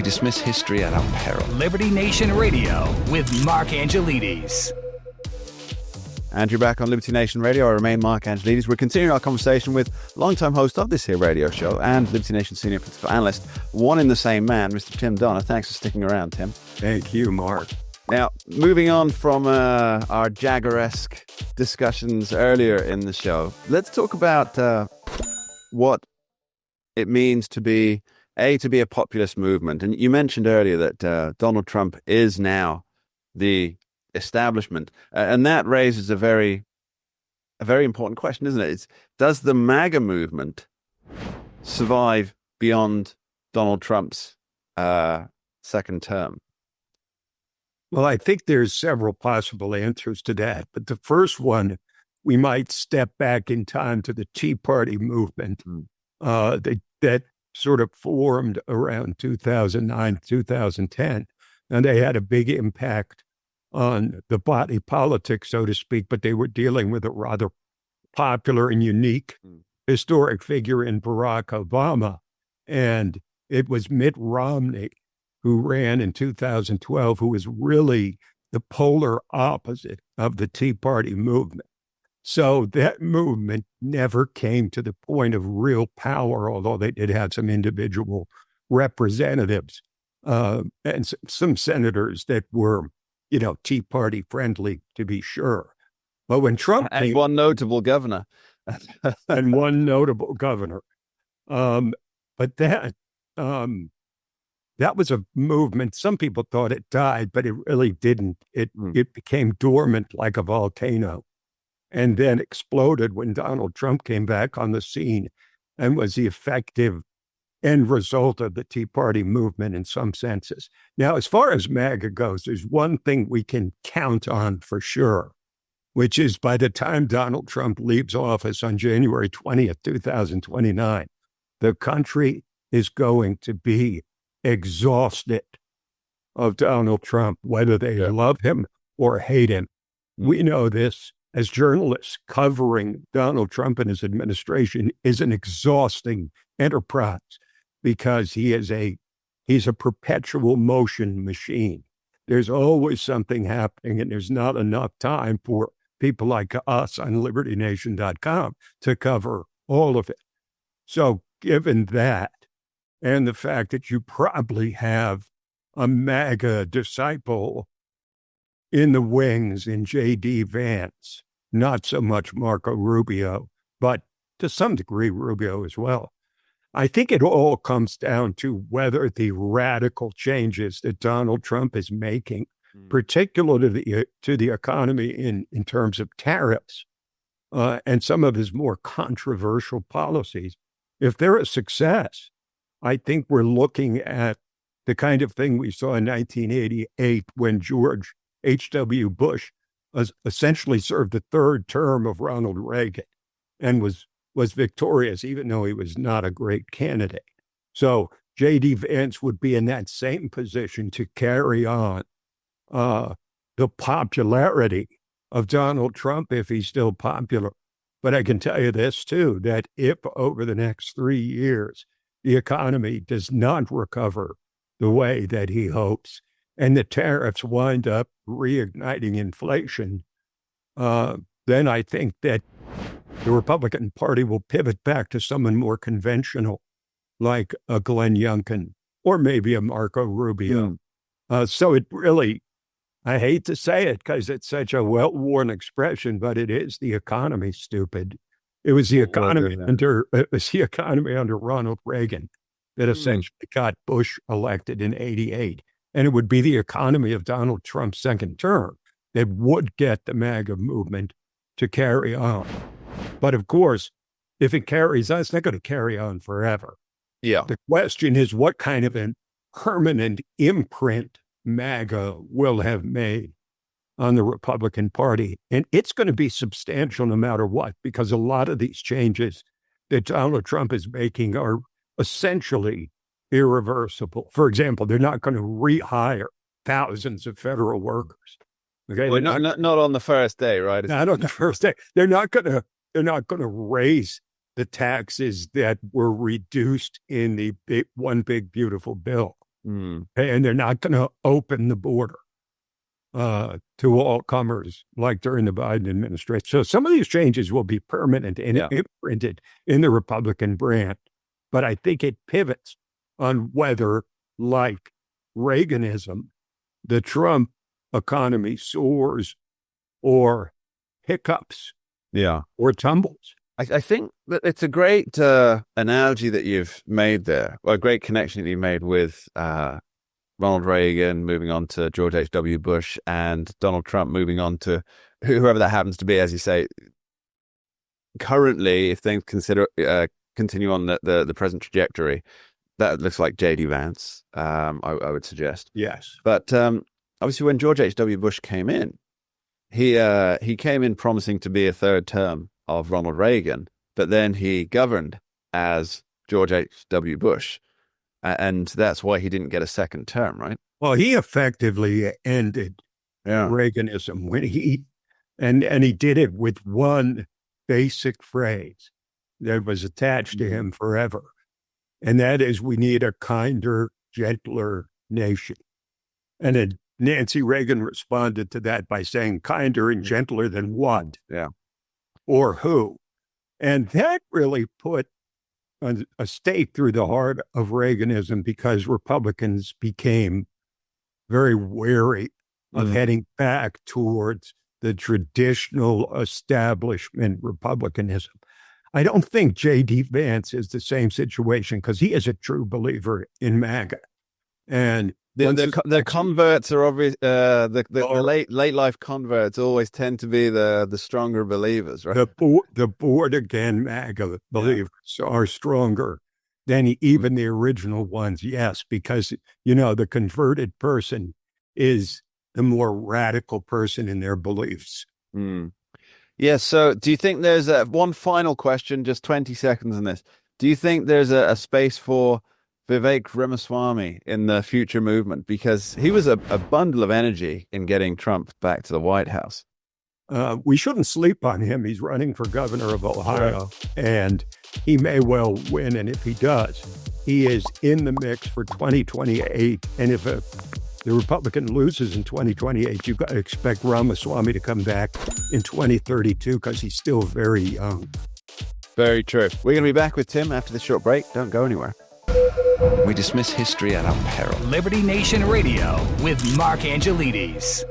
dismiss history at our peril. Liberty Nation Radio with Mark Angelides. And you're back on Liberty Nation Radio. I remain Mark Angelides. We're continuing our conversation with longtime host of this here radio show and Liberty Nation senior political analyst, one in the same man, Mr. Tim Donner. Thanks for sticking around, Tim. Thank you, Mark. Now, moving on from our Jagger-esque discussions earlier in the show, let's talk about what it means to be a populist movement. And you mentioned earlier that Donald Trump is now the establishment, and that raises a very important question, isn't it? Does the MAGA movement survive beyond Donald Trump's second term? Well, I think there's several possible answers to that, but the first one, we might step back in time to the Tea Party movement that sort of formed around 2009, 2010, and they had a big impact on the body politic, so to speak, but they were dealing with a rather popular and unique historic figure in Barack Obama. And it was Mitt Romney who ran in 2012, who was really the polar opposite of the Tea Party movement. So that movement never came to the point of real power, although they did have some individual representatives and some senators that were, Tea Party friendly, to be sure. But when Trump and one notable governor. and one notable governor. But that was a movement. Some people thought it died, but it really didn't. It became dormant like a volcano and then exploded when Donald Trump came back on the scene and was the effective end result of the Tea Party movement in some senses. Now, as far as MAGA goes, there's one thing we can count on for sure, which is by the time Donald Trump leaves office on January 20th, 2029, the country is going to be exhausted of Donald Trump, whether they love him or hate him. We know this as journalists. Covering Donald Trump and his administration is an exhausting enterprise because he's a perpetual motion machine. There's always something happening, and there's not enough time for people like us on LibertyNation.com to cover all of it. So given that, and the fact that you probably have a MAGA disciple in the wings in J.D. Vance, not so much Marco Rubio, but to some degree Rubio as well, I think it all comes down to whether the radical changes that Donald Trump is making, particularly to the economy in terms of tariffs and some of his more controversial policies, if they're a success, I think we're looking at the kind of thing we saw in 1988 when George H.W. Bush essentially served the third term of Ronald Reagan and was victorious, even though he was not a great candidate. So J.D. Vance would be in that same position to carry on the popularity of Donald Trump if he's still popular. But I can tell you this, too, that if over the next 3 years, the economy does not recover the way that he hopes, and the tariffs wind up reigniting inflation, then I think that the Republican Party will pivot back to someone more conventional, like a Glenn Youngkin or maybe a Marco Rubio. So it really, I hate to say it because it's such a well-worn expression, but it is the economy, stupid. It was the economy under Ronald Reagan that essentially got Bush elected in '88. And it would be the economy of Donald Trump's second term that would get the MAGA movement to carry on. But of course, if it carries on, it's not going to carry on forever. Yeah. The question is, what kind of a permanent imprint MAGA will have made on the Republican Party? And it's going to be substantial no matter what, because a lot of these changes that Donald Trump is making are essentially irreversible. For example, they're not going to rehire thousands of federal workers. Okay, well, not on the first day, right? Not on the first day. They're not going to raise the taxes that were reduced in the one big beautiful bill. Mm. And they're not going to open the border to all comers like during the Biden administration. So some of these changes will be permanent and imprinted in the Republican brand. But I think it pivots on whether, like Reaganism, the Trump economy soars or hiccups or tumbles. I think that it's a great analogy that you've made there, or a great connection that you made with Ronald Reagan moving on to George H.W. Bush and Donald Trump moving on to whoever that happens to be, as you say. Currently, if things continue on the present trajectory, that looks like J.D. Vance, I would suggest. Yes. But obviously when George H.W. Bush came in, he came in promising to be a third term of Ronald Reagan, but then he governed as George H.W. Bush. And that's why he didn't get a second term, right? Well, he effectively ended Reaganism when and he did it with one basic phrase that was attached to him forever. And that is, we need a kinder, gentler nation. And then Nancy Reagan responded to that by saying kinder and gentler than what? Yeah. Or who? And that really put a stake through the heart of Reaganism, because Republicans became very wary of heading back towards the traditional establishment Republicanism. I don't think J.D. Vance is the same situation, because he is a true believer in MAGA. And the converts are obvious. The late life converts always tend to be the stronger believers, right? The born again MAGA believers are stronger than even the original ones. Yes, because the converted person is the more radical person in their beliefs. Mm. Yeah. So, do you think there's one final question? Just 20 seconds on this. Do you think there's a space for Vivek Ramaswamy in the future movement? Because he was a bundle of energy in getting Trump back to the White House. We shouldn't sleep on him. He's running for governor of Ohio, and he may well win. And if he does, he is in the mix for 2028. And if the Republican loses in 2028, you've got to expect Ramaswamy to come back in 2032, because he's still very young. Very true. We're going to be back with Tim after this short break. Don't go anywhere. We dismiss history at our peril. Liberty Nation Radio with Mark Angelides.